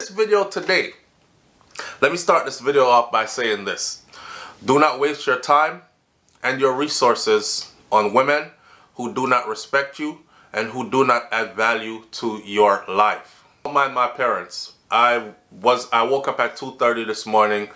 This video today, let me start this video off by saying this. Do not waste your time and your resources on women who do not respect you and who do not add value to your life. Don't mind my parents. I woke up at 2:30 this morning,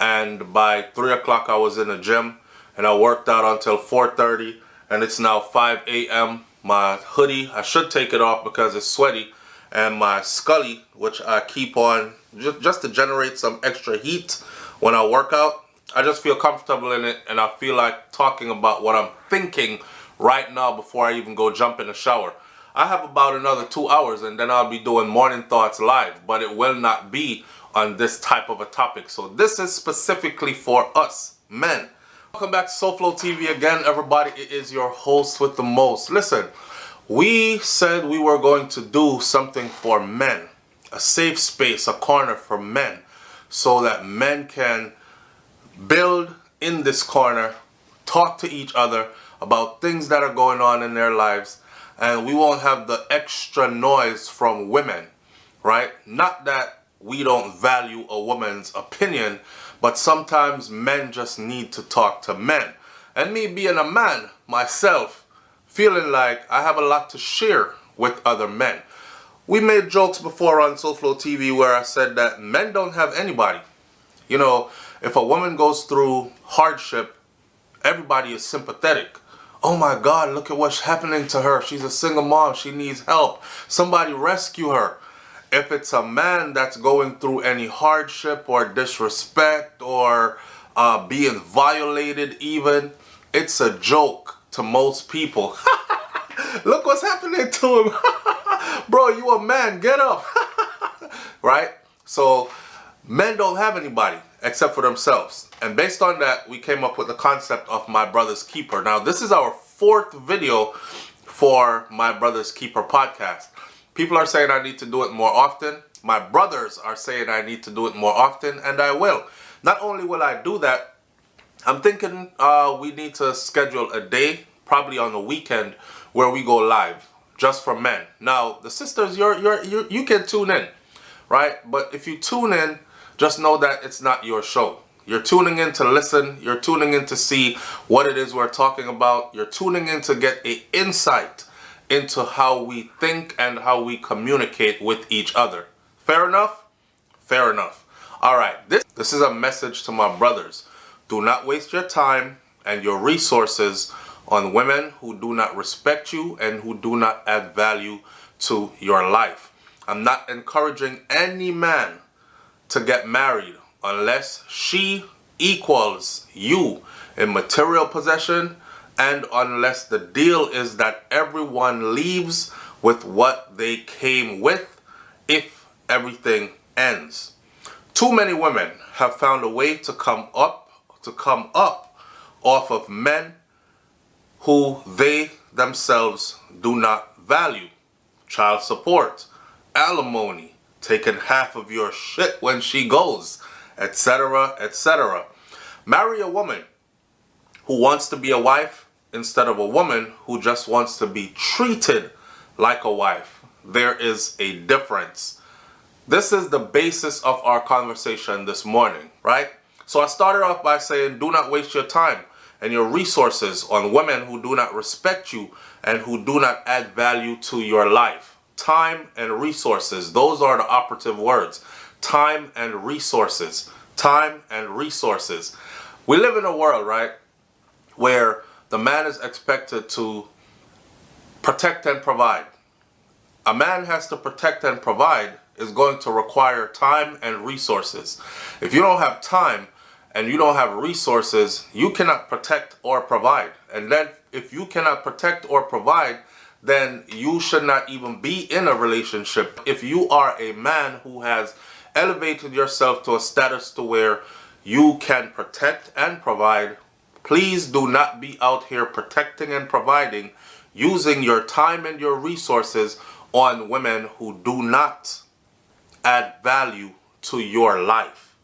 and by 3 o'clock I was in the gym and I worked out until 4:30, and it's now 5 a.m. My hoodie, I should take it off because it's sweaty, and my Scully, which I keep on just to generate some extra heat when I work out. I just feel comfortable in it, and I feel like talking about what I'm thinking right now before I even go jump in the shower. I have about another 2 hours and then I'll be doing Morning Thoughts live, but it will not be on this type of a topic. So this is specifically for us, men. Welcome back to SouFLoTV again, everybody. It is your host with the most. Listen, we said we were going to do something for men, a safe space, a corner for men, so that men can build in this corner, talk to each other about things that are going on in their lives, and we won't have the extra noise from women, right? Not that we don't value a woman's opinion, but sometimes men just need to talk to men. And me being a man myself, feeling like I have a lot to share with other men. We made jokes before on SouFLoTV where I said that men don't have anybody. You know, if a woman goes through hardship, everybody is sympathetic. Oh my God, look at what's happening to her. She's a single mom. She needs help. Somebody rescue her. If it's a man that's going through any hardship or disrespect or being violated even, it's a joke to most people. Look what's happening to him. Bro, you a man, get up. Right? So men don't have anybody except for themselves. And based on that, we came up with the concept of My Brother's Keeper. Now, this is our 4th video for My Brother's Keeper podcast. People are saying I need to do it more often. My brothers are saying I need to do it more often, and I will. Not only will I do that, I'm thinking we need to schedule a day, probably on the weekend, where we go live just for men. Now, the sisters, you can tune in, right? But if you tune in, just know that it's not your show. You're tuning in to listen. You're tuning in to see what it is we're talking about. You're tuning in to get an insight into how we think and how we communicate with each other. Fair enough? Fair enough. All right, this is a message to my brothers. Do not waste your time and your resources on women who do not respect you and who do not add value to your life. I'm not encouraging any man to get married unless she equals you in material possession, and unless the deal is that everyone leaves with what they came with if everything ends. Too many women have found a way to come up off of men who they themselves do not value. Child support, alimony, taking half of your shit when she goes, etc., etc. Marry a woman who wants to be a wife instead of a woman who just wants to be treated like a wife. There is a difference. This is the basis of our conversation this morning, right? So I started off by saying, do not waste your time and your resources on women who do not respect you and who do not add value to your life. Time and resources, those are the operative words. Time and resources. Time and resources. We live in a world, right, where the man is expected to protect and provide. A man has to protect and provide is going to require time and resources. If you don't have time and you don't have resources, you cannot protect or provide. And then if you cannot protect or provide, then you should not even be in a relationship. If you are a man who has elevated yourself to a status to where you can protect and provide, please do not be out here protecting and providing, using your time and your resources on women who do not add value to your life.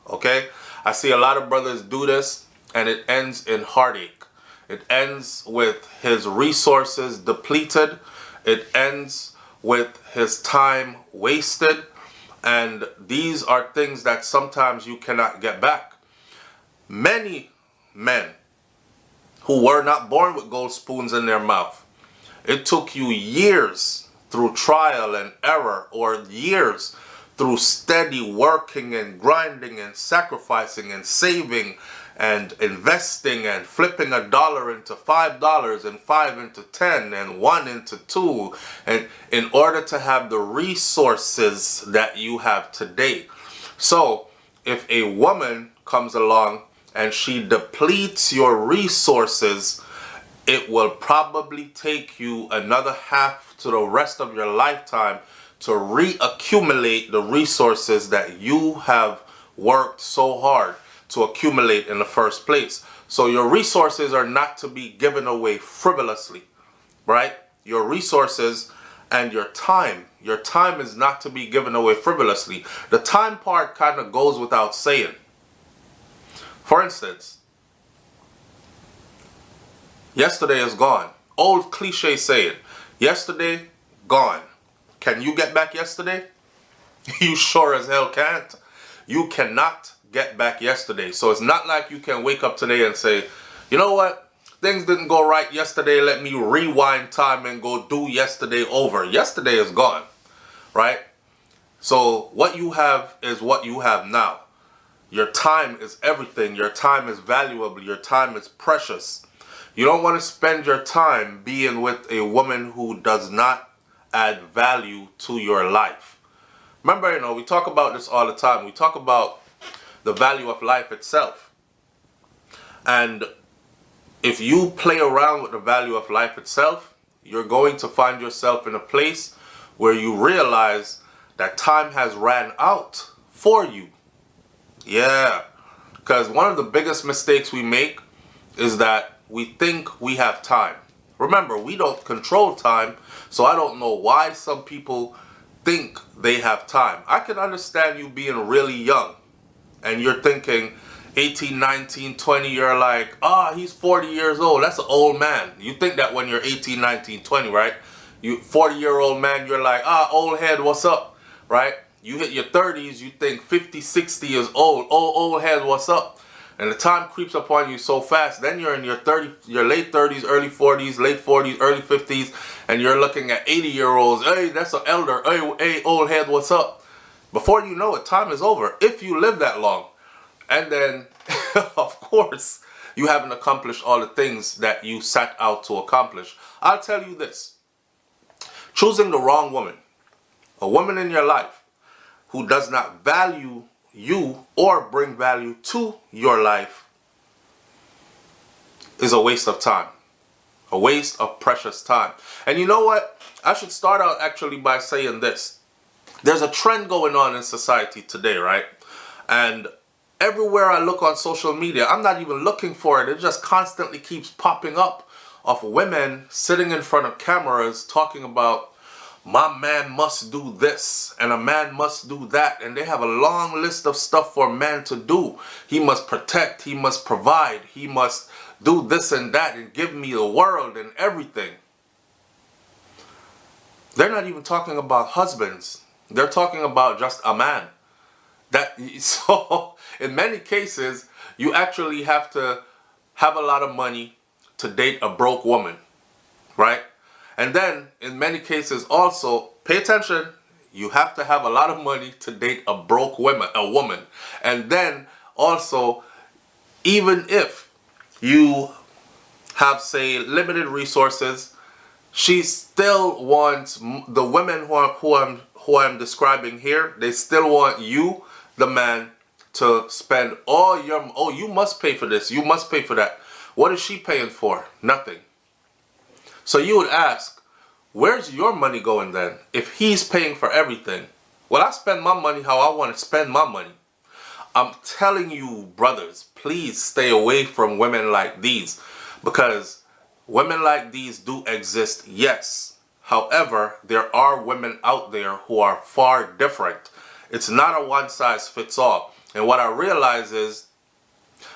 Okay? I see a lot of brothers do this, and it ends in heartache. It ends with his resources depleted. It ends with his time wasted. And these are things that sometimes you cannot get back. Many men who were not born with gold spoons in their mouth, it took you years through trial and error, or years through steady working and grinding and sacrificing and saving and investing and flipping $1 into $5 and 5 into 10 and 1 into 2, and in order to have the resources that you have today. So if a woman comes along and she depletes your resources, it will probably take you another half to the rest of your lifetime to reaccumulate the resources that you have worked so hard to accumulate in the first place. So your resources are not to be given away frivolously, right? Your resources and your time is not to be given away frivolously. The time part kind of goes without saying. For instance, yesterday is gone. Old cliche saying, yesterday, gone. Can you get back yesterday? You sure as hell can't. You cannot get back yesterday. So it's not like you can wake up today and say, you know what? Things didn't go right yesterday. Let me rewind time and go do yesterday over. Yesterday is gone, right? So what you have is what you have now. Your time is everything. Your time is valuable. Your time is precious. You don't want to spend your time being with a woman who does not add value to your life. Remember, we talk about this all the time. We talk about the value of life itself. And if you play around with the value of life itself, you're going to find yourself in a place where you realize that time has ran out for you. Yeah, because one of the biggest mistakes we make is that we think we have time. Remember, we don't control time, so I don't know why some people think they have time. I can understand you being really young and you're thinking 18, 19, 20, you're like, he's 40 years old. That's an old man. You think that when you're 18, 19, 20, right? You 40-year-old man, you're like, old head, what's up, right? You hit your 30s, you think 50, 60 is old. Old head, what's up? And the time creeps upon you so fast. Then you're in your late 30s, early 40s, late 40s, early 50s, and you're looking at 80-year-olds. Hey, that's an elder. Hey, old head, what's up? Before you know it, time is over, if you live that long. And then, of course, you haven't accomplished all the things that you set out to accomplish. I'll tell you this. Choosing the wrong woman, a woman in your life who does not value you or bring value to your life, is a waste of time. A waste of precious time. And you know what? I should start out actually by saying this. There's a trend going on in society today, right? And everywhere I look on social media, I'm not even looking for it. It just constantly keeps popping up of women sitting in front of cameras talking about, my man must do this and a man must do that, and they have a long list of stuff for a man to do. He must protect, he must provide, he must do this and that and give me the world and everything. They're not even talking about husbands. They're talking about just a man. So in many cases, you actually have to have a lot of money to date a broke woman, right? And then, in many cases also, pay attention, you have to have a lot of money to date a broke woman. And then, also, even if you have, say, limited resources, she still wants, the women who I'm describing here, they still want you, the man, to spend all your, you must pay for this, you must pay for that. What is she paying for? Nothing. So you would ask, where's your money going then? If he's paying for everything, well, I spend my money how I want to spend my money. I'm telling you, brothers, please stay away from women like these, because women like these do exist, yes. However, there are women out there who are far different. It's not a one-size-fits-all. And what I realize is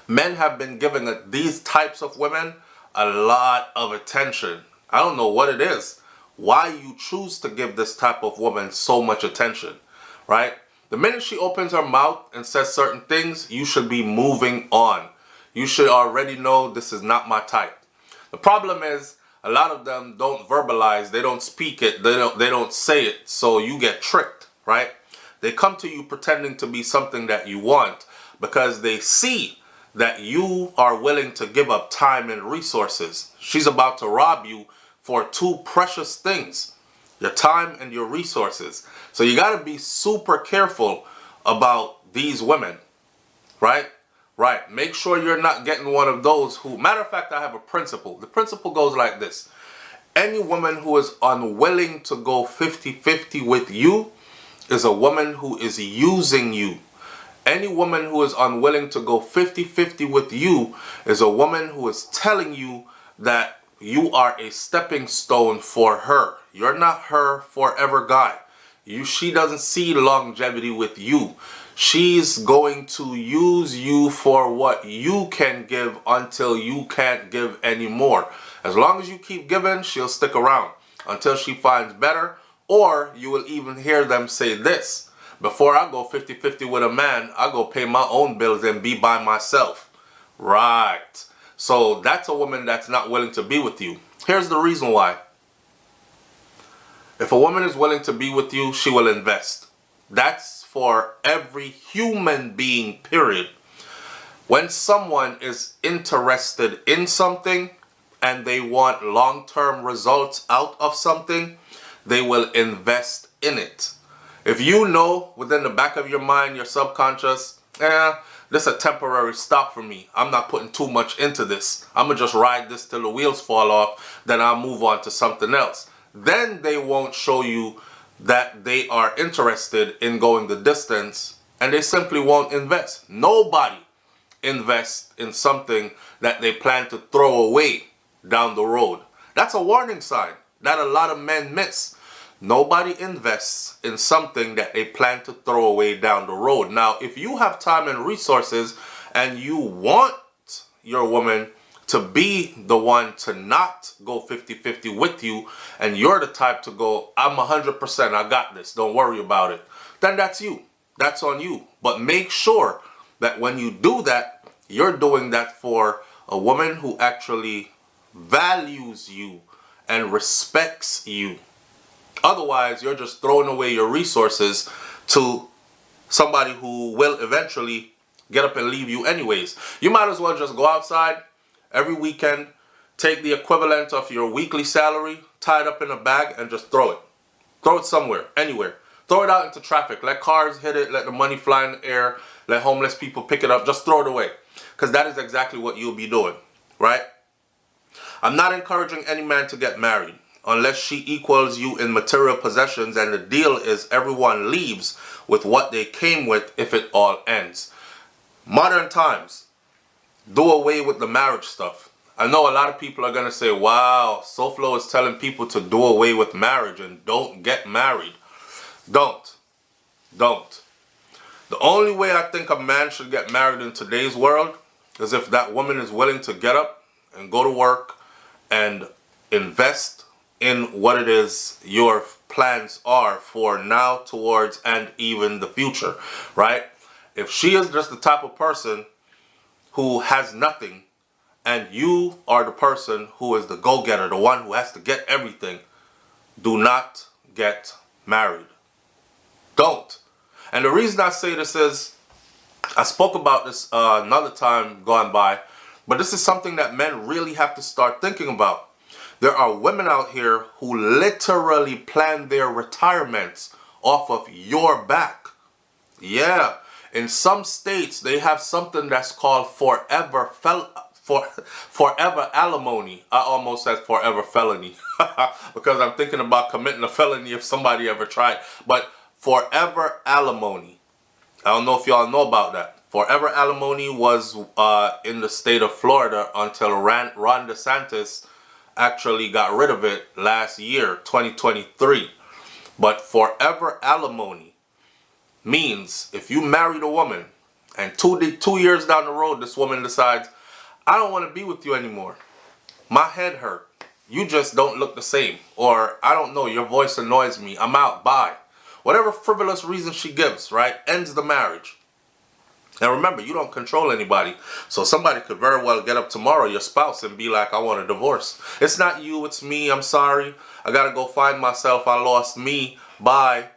men have been giving these types of women a lot of attention. I don't know what it is. Why you choose to give this type of woman so much attention, right? The minute she opens her mouth and says certain things, you should be moving on. You should already know this is not my type. The problem is a lot of them don't verbalize, they don't speak it, they don't say it, so you get tricked, right? They come to you pretending to be something that you want because they see that you are willing to give up time and resources. She's about to rob you for two precious things, your time and your resources. So you got to be super careful about these women, right? Right. Make sure you're not getting one of those who, matter of fact, I have a principle. The principle goes like this. Any woman who is unwilling to go 50-50 with you is a woman who is using you. Any woman who is unwilling to go 50-50 with you is a woman who is telling you that you are a stepping stone for her. You're not her forever guy. She doesn't see longevity with you. She's going to use you for what you can give until you can't give anymore. As long as you keep giving, she'll stick around until she finds better. Or you will even hear them say this: before I go 50-50 with a man, I go pay my own bills and be by myself. Right. So that's a woman that's not willing to be with you. Here's the reason why. If a woman is willing to be with you, she will invest. That's for every human being, period. When someone is interested in something and they want long-term results out of something, they will invest in it. If you know within the back of your mind, your subconscious, this is a temporary stop for me. I'm not putting too much into this. I'm going to just ride this till the wheels fall off. Then I'll move on to something else. Then they won't show you that they are interested in going the distance, and they simply won't invest. Nobody invests in something that they plan to throw away down the road. That's a warning sign that a lot of men miss. Nobody invests in something that they plan to throw away down the road. Now, if you have time and resources and you want your woman to be the one to not go 50-50 with you, and you're the type to go, I'm 100%, I got this, don't worry about it, then that's you. That's on you. But make sure that when you do that, you're doing that for a woman who actually values you and respects you. Otherwise, you're just throwing away your resources to somebody who will eventually get up and leave you anyways. You might as well just go outside every weekend, take the equivalent of your weekly salary, tie it up in a bag, and just throw it. Throw it somewhere, anywhere. Throw it out into traffic. Let cars hit it, let the money fly in the air, let homeless people pick it up. Just throw it away. Because that is exactly what you'll be doing, right? I'm not encouraging any man to get married unless she equals you in material possessions, and the deal is everyone leaves with what they came with if it all ends. Modern times, do away with the marriage stuff. I know a lot of people are going to say, wow, SouFlo is telling people to do away with marriage and don't get married. Don't. The only way I think a man should get married in today's world is if that woman is willing to get up and go to work and invest in what it is your plans are for now, towards, and even the future, right? If she is just the type of person who has nothing, and you are the person who is the go-getter, the one who has to get everything, do not get married. Don't. And the reason I say this is, I spoke about this another time gone by, but this is something that men really have to start thinking about. There are women out here who literally plan their retirements off of your back. Yeah. In some states, they have something that's called forever alimony. I almost said forever felony because I'm thinking about committing a felony if somebody ever tried. But forever alimony. I don't know if y'all know about that. Forever alimony was in the state of Florida until Ron DeSantis actually got rid of it last year, 2023. But forever alimony means if you married a woman and two years down the road, this woman decides, I don't want to be with you anymore. My head hurt. You just don't look the same. Or, I don't know, your voice annoys me. I'm out. Bye. whatever frivolous reason she gives, right, ends the marriage. And remember, you don't control anybody. So somebody could very well get up tomorrow, your spouse, and be like, I want a divorce. It's not you, it's me. I'm sorry. I got to go find myself. I lost me. Bye.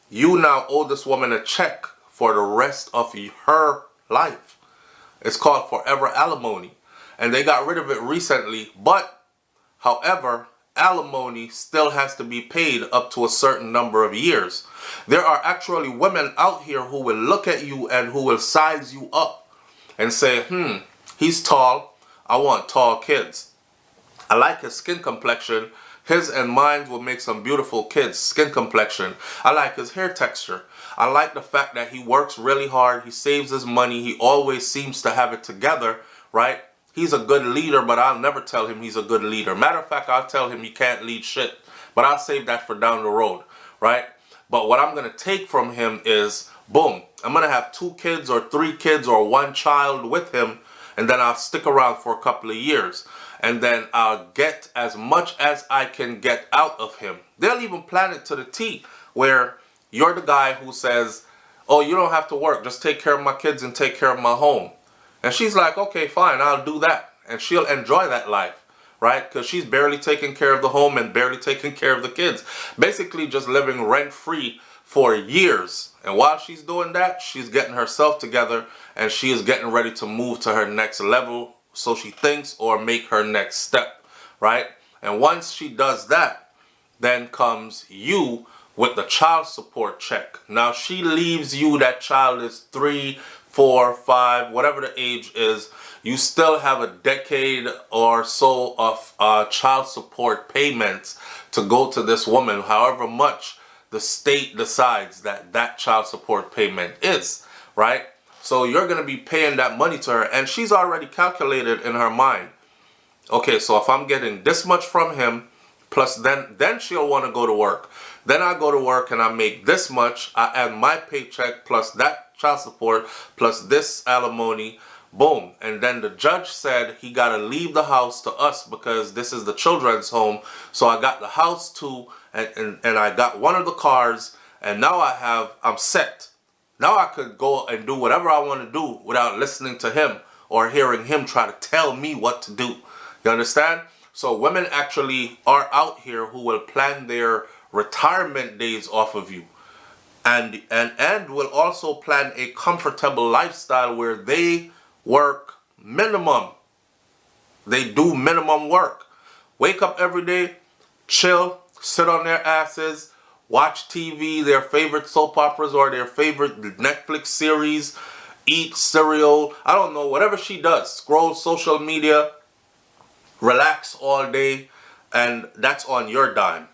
You now owe this woman a check for the rest of her life. It's called forever alimony. And they got rid of it recently. But, however, alimony still has to be paid up to a certain number of years. There are actually women out here who will look at you and who will size you up and say, he's tall, I want tall kids. I like his skin complexion. His and mine will make some beautiful kids. Skin complexion. I like his hair texture. I like the fact that he works really hard. He saves his money. He always seems to have it together, right? He's a good leader, but I'll never tell him he's a good leader. Matter of fact, I'll tell him he can't lead shit. But I'll save that for down the road, right? But what I'm going to take from him is, boom, I'm going to have 2 kids or 3 kids or 1 child with him, and then I'll stick around for a couple of years. And then I'll get as much as I can get out of him. They'll even plan it to the T, where you're the guy who says, oh, you don't have to work. Just take care of my kids and take care of my home. And she's like, okay, fine, I'll do that. And she'll enjoy that life, right? Because she's barely taking care of the home and barely taking care of the kids. Basically just living rent-free for years. And while she's doing that, she's getting herself together and she is getting ready to move to her next level, so she thinks, or make her next step, right? And once she does that, then comes you with the child support check. Now she leaves you, that child is 3, 4, 5, whatever the age is, you still have a decade or so of child support payments to go to this woman, however much the state decides that that child support payment is, right? So you're going to be paying that money to her, and she's already calculated in her mind, okay, so if I'm getting this much from him, plus then she'll want to go to work. Then I go to work and I make this much, I add my paycheck plus that child support plus this alimony, boom. And then the judge said he got to leave the house to us because this is the children's home. So I got the house too, and I got one of the cars, and now I'm set. Now I could go and do whatever I want to do without listening to him or hearing him try to tell me what to do. You understand? So women actually are out here who will plan their retirement days off of you, and will also plan a comfortable lifestyle where they work minimum. They do minimum work. Wake up every day, chill, sit on their asses, watch TV, their favorite soap operas or their favorite Netflix series, eat cereal, I don't know, whatever she does, scroll social media, relax all day, and that's on your dime.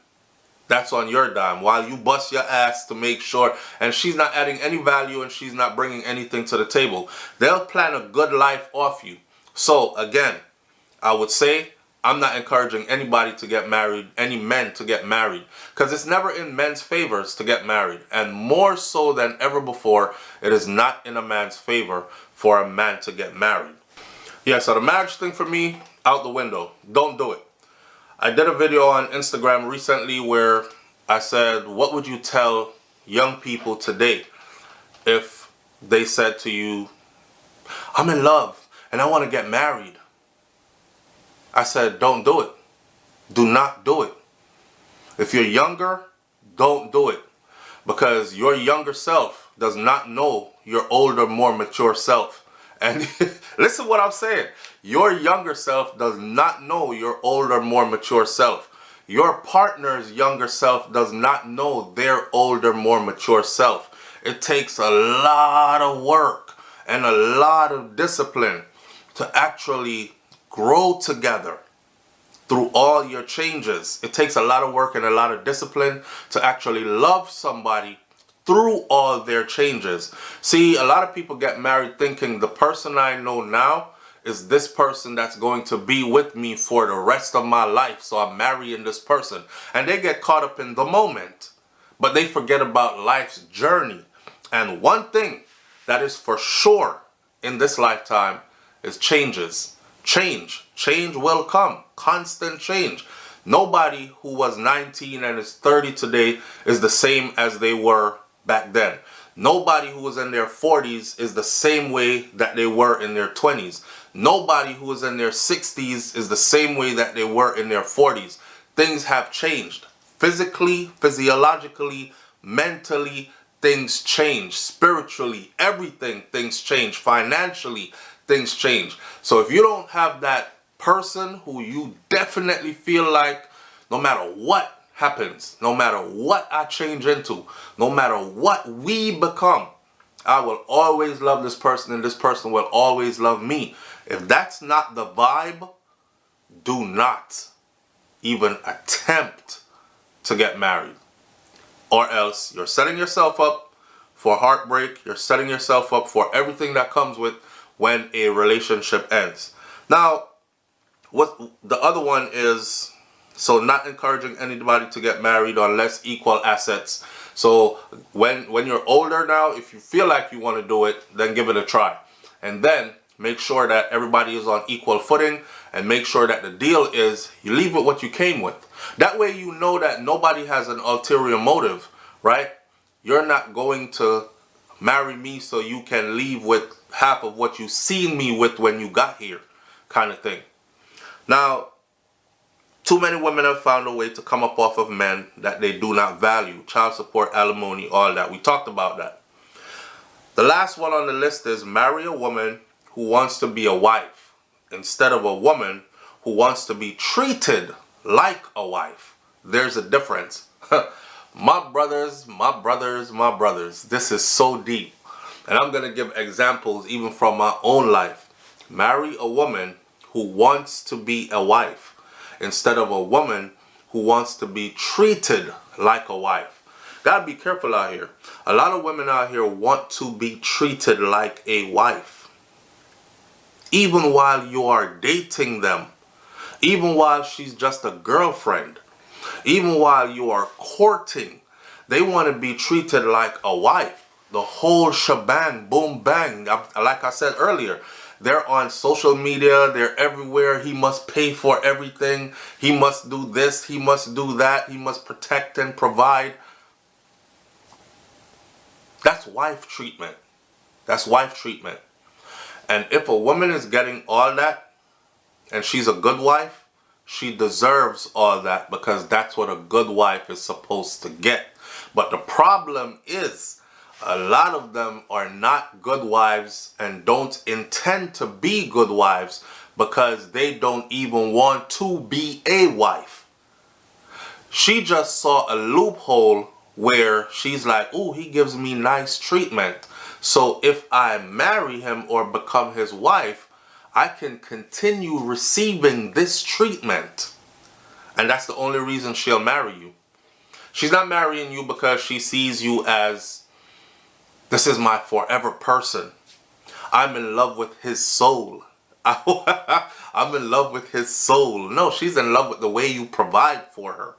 That's on your dime while you bust your ass to make sure, and she's not adding any value and she's not bringing anything to the table. They'll plan a good life off you. So again, I would say I'm not encouraging anybody to get married, any men to get married, because it's never in men's favors to get married. And more so than ever before, it is not in a man's favor for a man to get married. Yeah, so the marriage thing for me, out the window. Don't do it. I did a video on Instagram recently where I said, what would you tell young people today if they said to you, I'm in love and I want to get married? I said, don't do it. Do not do it. If you're younger, don't do it. Because your younger self does not know your older, more mature self. And listen what I'm saying. Your younger self does not know your older, more mature self. Your partner's younger self does not know their older, more mature self. It takes a lot of work and a lot of discipline to actually grow together through all your changes. It takes a lot of work and a lot of discipline to actually love somebody through all their changes. See, a lot of people get married thinking the person I know now is this person that's going to be with me for the rest of my life, so I'm marrying this person. And they get caught up in the moment, but they forget about life's journey. And one thing that is for sure in this lifetime is changes. Change will come. Constant change. Nobody who was 19 and is 30 today is the same as they were back then. Nobody who was in their 40s is the same way that they were in their 20s. Nobody who was in their 60s is the same way that they were in their 40s. Things have changed. Physically, physiologically, mentally, things change. Spiritually, everything, things change. Financially, things change. So if you don't have that person who you definitely feel like no matter what happens, no matter what I change into, no matter what we become, I will always love this person and this person will always love me. If that's not the vibe, do not even attempt to get married. Or else you're setting yourself up for heartbreak. You're setting yourself up for everything that comes with when a relationship ends. Now, what the other one is, so not encouraging anybody to get married unless equal assets. So when you're older now, if you feel like you want to do it, then give it a try. And then make sure that everybody is on equal footing, and make sure that the deal is you leave with what you came with. That way you know that nobody has an ulterior motive, right? You're not going to marry me so you can leave with half of what you seen me with when you got here, kind of thing. Now, too many women have found a way to come up off of men that they do not value. Child support, alimony, all that. We talked about that. The last one on the list is marry a woman who wants to be a wife instead of a woman who wants to be treated like a wife. There's a difference. My brothers, this is so deep. And I'm going to give examples even from my own life. Marry a woman who wants to be a wife instead of a woman who wants to be treated like a wife. Gotta be careful out here. A lot of women out here want to be treated like a wife. Even while you are dating them. Even while she's just a girlfriend. Even while you are courting. They want to be treated like a wife. The whole shebang, boom, bang. Like I said earlier, they're on social media. They're everywhere. He must pay for everything. He must do this. He must do that. He must protect and provide. That's wife treatment. That's wife treatment. And if a woman is getting all that and she's a good wife, she deserves all that because that's what a good wife is supposed to get. But the problem is a lot of them are not good wives and don't intend to be good wives because they don't even want to be a wife. She just saw a loophole where she's like, ooh, he gives me nice treatment. So if I marry him or become his wife, I can continue receiving this treatment. And that's the only reason she'll marry you. She's not marrying you because she sees you as, this is my forever person. I'm in love with his soul. I'm in love with his soul. No, she's in love with the way you provide for her.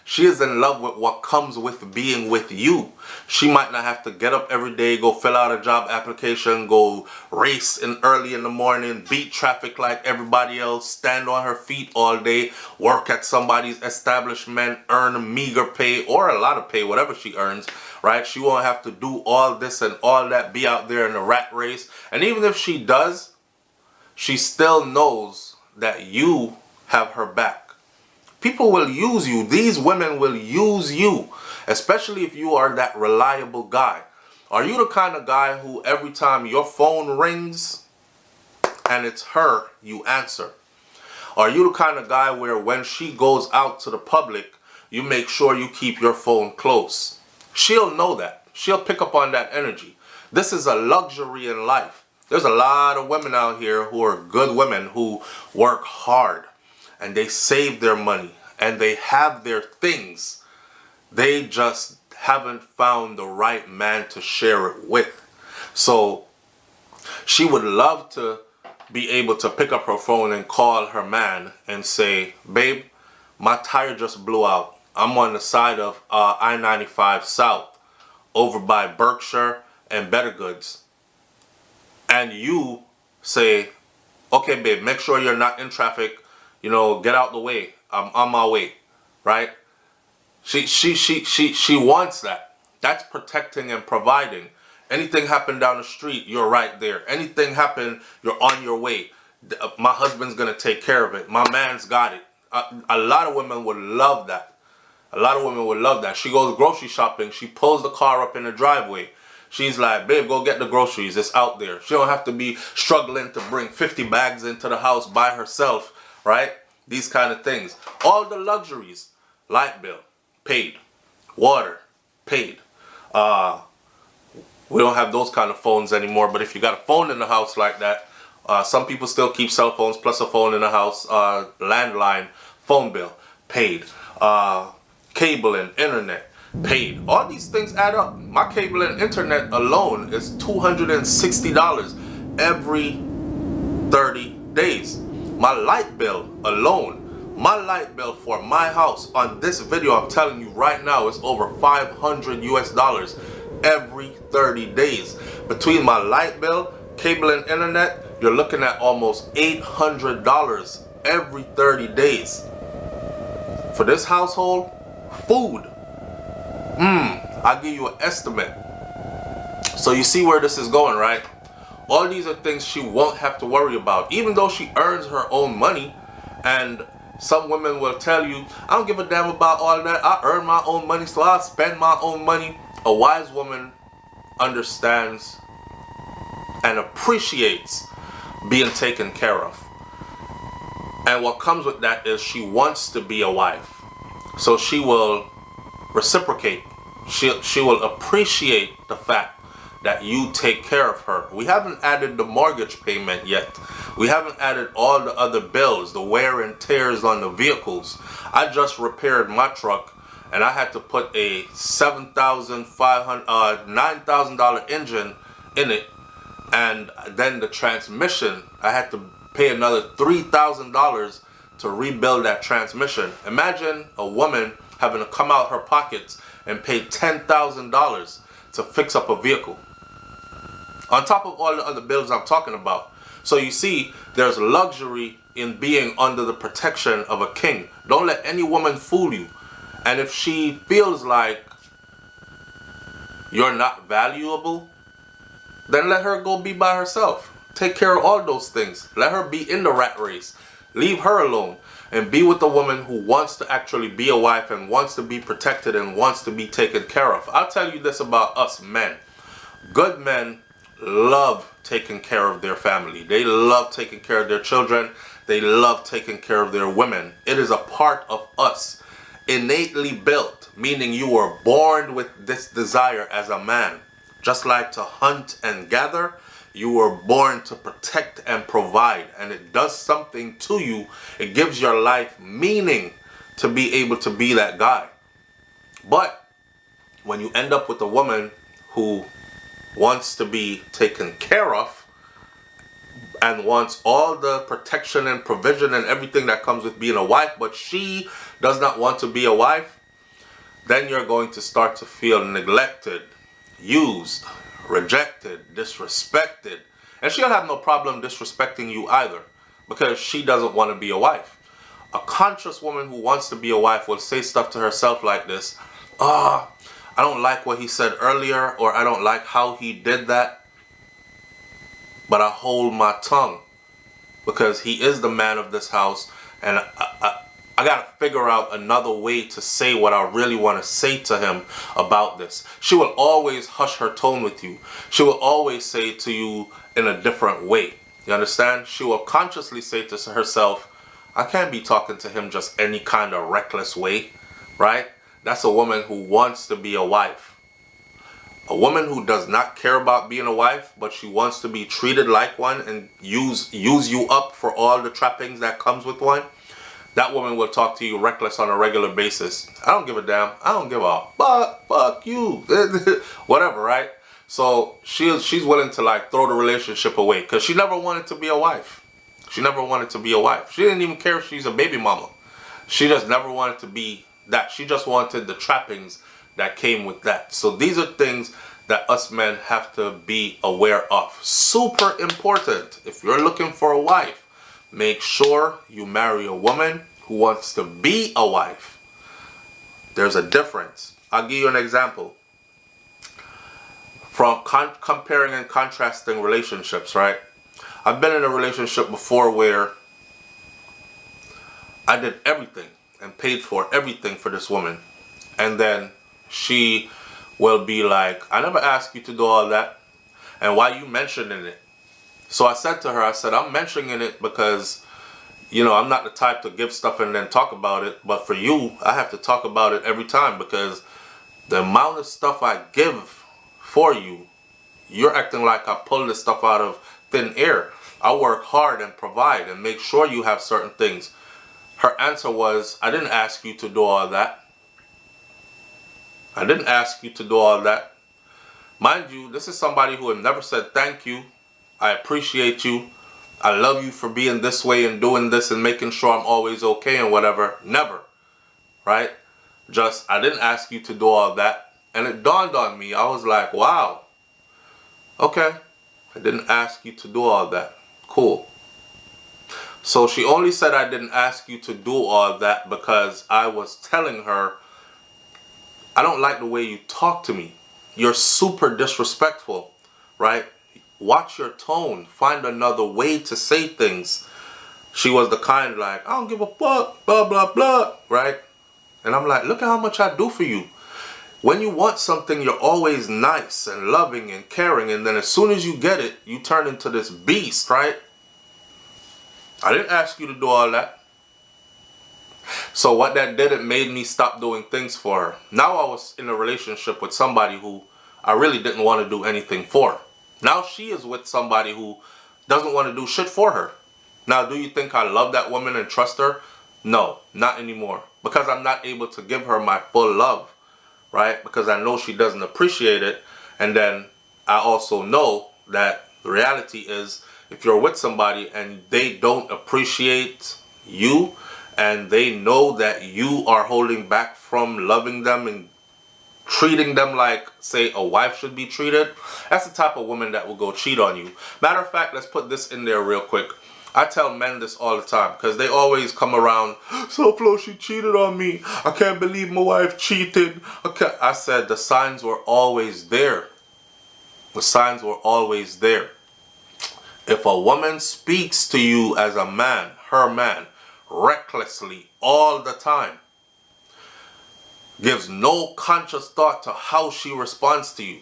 She is in love with what comes with being with you. She might not have to get up every day, go fill out a job application, go race early in the morning, beat traffic like everybody else, stand on her feet all day, work at somebody's establishment, earn a meager pay or a lot of pay, whatever she earns, right? She won't have to do all this and all that, be out there in the rat race. And even if she does, she still knows that you have her back. People will use you. These women will use you, especially if you are that reliable guy. Are you the kind of guy who every time your phone rings and it's her, you answer? Are you the kind of guy where when she goes out to the public, you make sure you keep your phone close? She'll know that. She'll pick up on that energy. This is a luxury in life. There's a lot of women out here who are good women who work hard. And they save their money and they have their things. They just haven't found the right man to share it with. So she would love to be able to pick up her phone and call her man and say, babe, my tire just blew out. I'm on the side of I-95 South over by Berkshire and Better Goods. And you say, okay, babe, make sure you're not in traffic. You know, get out the way. I'm on my way, right? She wants that. That's protecting and providing. Anything happen down the street, you're right there. Anything happen, you're on your way. My husband's gonna take care of it. My man's got it. A lot of women would love that. A lot of women would love that. She goes grocery shopping. She pulls the car up in the driveway. She's like, babe, go get the groceries. It's out there. She don't have to be struggling to bring 50 bags into the house by herself, right? These kind of things. All the luxuries. Light bill, paid. Water, paid. We don't have those kind of phones anymore, but if you got a phone in the house like that, some people still keep cell phones plus a phone in the house. Landline, phone bill, paid. Cable and internet, paid. All these things add up. My cable and internet alone is $260 every 30 days. My light bill alone, my light bill for my house on this video I'm telling you right now is over $500 US every 30 days. Between my light bill, cable and internet, you're looking at almost $800 every 30 days. For this household, food. I'll give you an estimate. So you see where this is going, right? All these are things she won't have to worry about, even though she earns her own money. And some women will tell you, I don't give a damn about all that. I earn my own money, so I'll spend my own money. A wise woman understands and appreciates being taken care of. And what comes with that is she wants to be a wife. So she will reciprocate. She will appreciate the fact that you take care of her. We haven't added the mortgage payment yet. We haven't added all the other bills, the wear and tears on the vehicles. I just repaired my truck and I had to put a $9,000 engine in it, and then the transmission, I had to pay another $3,000 to rebuild that transmission. Imagine a woman having to come out her pockets and pay $10,000 to fix up a vehicle, on top of all the other bills I'm talking about. So you see, there's luxury in being under the protection of a king. Don't let any woman fool you. And if she feels like you're not valuable, then let her go be by herself. Take care of all those things. Let her be in the rat race. Leave her alone and be with a woman who wants to actually be a wife and wants to be protected and wants to be taken care of. I'll tell you this about us men. Good men love taking care of their family. They love taking care of their children. They love taking care of their women. It is a part of us. Innately built, meaning you were born with this desire as a man. Just like to hunt and gather, you were born to protect and provide, and it does something to you. It gives your life meaning to be able to be that guy. But when you end up with a woman who wants to be taken care of and wants all the protection and provision and everything that comes with being a wife, but she does not want to be a wife, then you're going to start to feel neglected, used, rejected, disrespected. And she'll have no problem disrespecting you either, because she doesn't want to be a wife. A conscious woman who wants to be a wife will say stuff to herself like this: I don't like what he said earlier, or I don't like how he did that, but I hold my tongue because he is the man of this house, and I gotta figure out another way to say what I really want to say to him about this. She will always hush her tone with you. She will always say to you in a different way. You understand? She will consciously say to herself, I can't be talking to him just any kind of reckless way, right? That's a woman who wants to be a wife. A woman who does not care about being a wife, but she wants to be treated like one and use you up for all the trappings that comes with one. That woman will talk to you reckless on a regular basis. I don't give a damn. I don't give a fuck you. Whatever, right? So she's willing to like throw the relationship away because she never wanted to be a wife. She never wanted to be a wife. She didn't even care if she's a baby mama. She just never wanted to be that. She just wanted the trappings that came with that. So these are things that us men have to be aware of. Super important. If you're looking for a wife, make sure you marry a woman who wants to be a wife. There's a difference. I'll give you an example. From comparing and contrasting relationships, right? I've been in a relationship before where I did everything and paid for everything for this woman. And then she will be like, I never asked you to do all that. And why you mentioning it? So I said to her, I said, I'm mentioning it because, you know, I'm not the type to give stuff and then talk about it. But for you, I have to talk about it every time because the amount of stuff I give for you, you're acting like I pull this stuff out of thin air. I work hard and provide and make sure you have certain things. Her answer was, I didn't ask you to do all that. I didn't ask you to do all that. Mind you, this is somebody who had never said thank you. I appreciate you. I love you for being this way and doing this and making sure I'm always okay and whatever. Never. Right? Just, I didn't ask you to do all that. And it dawned on me. I was like, wow. Okay. I didn't ask you to do all that. Cool. So she only said I didn't ask you to do all that because I was telling her, I don't like the way you talk to me. You're super disrespectful, right? Watch your tone. Find another way to say things. She was the kind like, I don't give a fuck, blah, blah, blah, right? And I'm like, look at how much I do for you. When you want something, you're always nice and loving and caring. And then as soon as you get it, you turn into this beast, right? I didn't ask you to do all that. So what that did, it made me stop doing things for her. Now I was in a relationship with somebody who I really didn't want to do anything for. Now she is with somebody who doesn't want to do shit for her. Now, do you think I love that woman and trust her? No, not anymore. Because I'm not able to give her my full love, right? Because I know she doesn't appreciate it. And then I also know that the reality is if you're with somebody and they don't appreciate you, and they know that you are holding back from loving them and treating them like, say, a wife should be treated, that's the type of woman that will go cheat on you. Matter of fact, let's put this in there real quick. I tell men this all the time because they always come around, SouFLo, she cheated on me. I can't believe my wife cheated. I said the signs were always there. The signs were always there. If a woman speaks to you as a man, her man, recklessly all the time, gives no conscious thought to how she responds to you,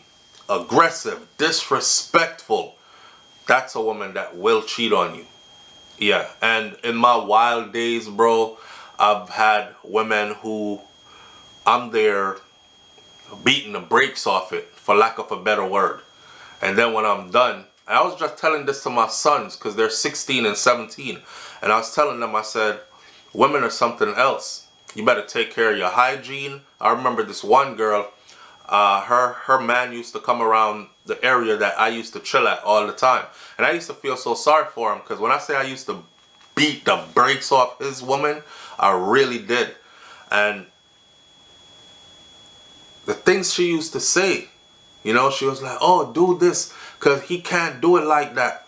aggressive, disrespectful, that's a woman that will cheat on you. Yeah, and in my wild days, bro, I've had women who I'm there beating the brakes off it, for lack of a better word. And then when I'm done, I was just telling this to my sons because they're 16 and 17. And I was telling them, I said, women are something else. You better take care of your hygiene. I remember this one girl, her man used to come around the area that I used to chill at all the time. And I used to feel so sorry for him because when I say I used to beat the brakes off his woman, I really did. And the things she used to say, you know, she was like, oh, do this because he can't do it like that.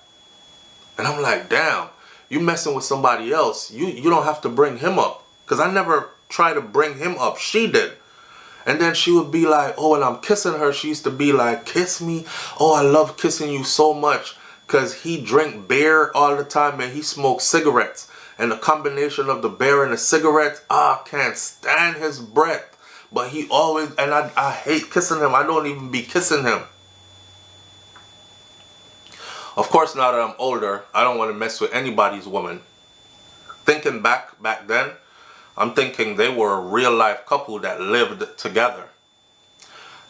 And I'm like, damn, you messing with somebody else. You don't have to bring him up. Because I never tried to bring him up. She did. And then she would be like, oh, and I'm kissing her. She used to be like, kiss me. Oh, I love kissing you so much. Because he drank beer all the time and he smoked cigarettes. And the combination of the beer and the cigarettes, I can't stand his breath. But he always, and I hate kissing him. I don't even be kissing him. Of course, now that I'm older, I don't want to mess with anybody's woman. Thinking back then, I'm thinking they were a real life couple that lived together.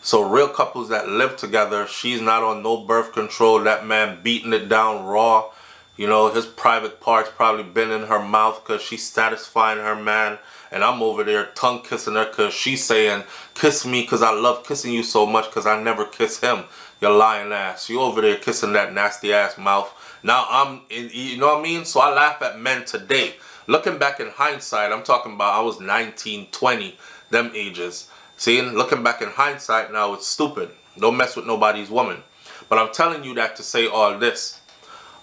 So real couples that live together, she's not on no birth control. That man beating it down raw. You know, his private parts probably been in her mouth because she's satisfying her man. And I'm over there tongue kissing her because she's saying, kiss me because I love kissing you so much because I never kiss him. You lying ass. You over there kissing that nasty ass mouth. Now I'm, you know what I mean? So I laugh at men today. Looking back in hindsight, I'm talking about I was 19, 20, them ages. See, looking back in hindsight now, it's stupid. Don't mess with nobody's woman. But I'm telling you that to say all this.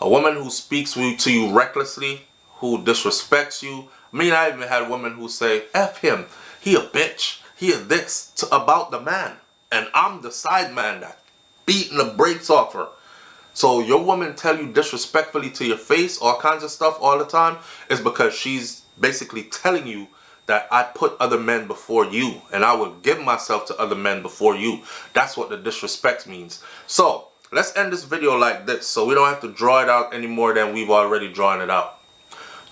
A woman who speaks to you recklessly, who disrespects you, I even had women who say, F him, he a bitch, he a this, about the man. And I'm the side man that beating the brakes off her. So your woman tell you disrespectfully to your face, all kinds of stuff all the time, is because she's basically telling you that I put other men before you, and I will give myself to other men before you. That's what the disrespect means. So let's end this video like this, so we don't have to draw it out any more than we've already drawn it out.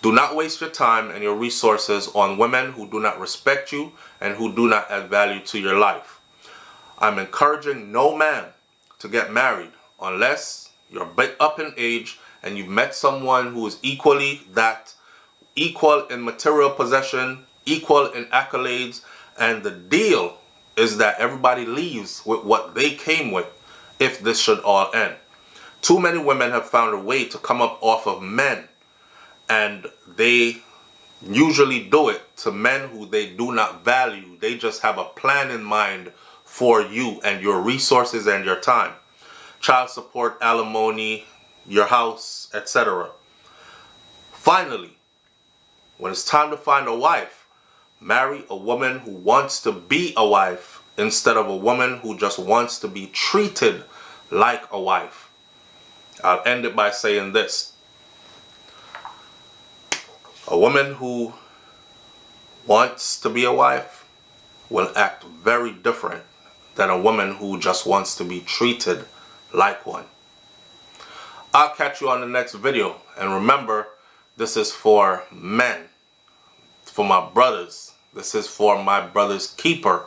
Do not waste your time and your resources on women who do not respect you and who do not add value to your life. I'm encouraging no man to get married unless you're up in age and you've met someone who is equal in material possession, equal in accolades, and the deal is that everybody leaves with what they came with if this should all end. Too many women have found a way to come up off of men, and they usually do it to men who they do not value. They just have a plan in mind for you and your resources and your time. Child support, alimony, your house, etc. Finally, when it's time to find a wife, marry a woman who wants to be a wife instead of a woman who just wants to be treated like a wife. I'll end it by saying this. A woman who wants to be a wife will act very different than a woman who just wants to be treated like one. I'll catch you on the next video. And remember, this is for men. For my brothers. This is for my brother's keeper.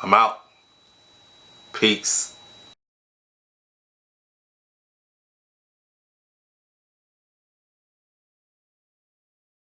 I'm out. Peace.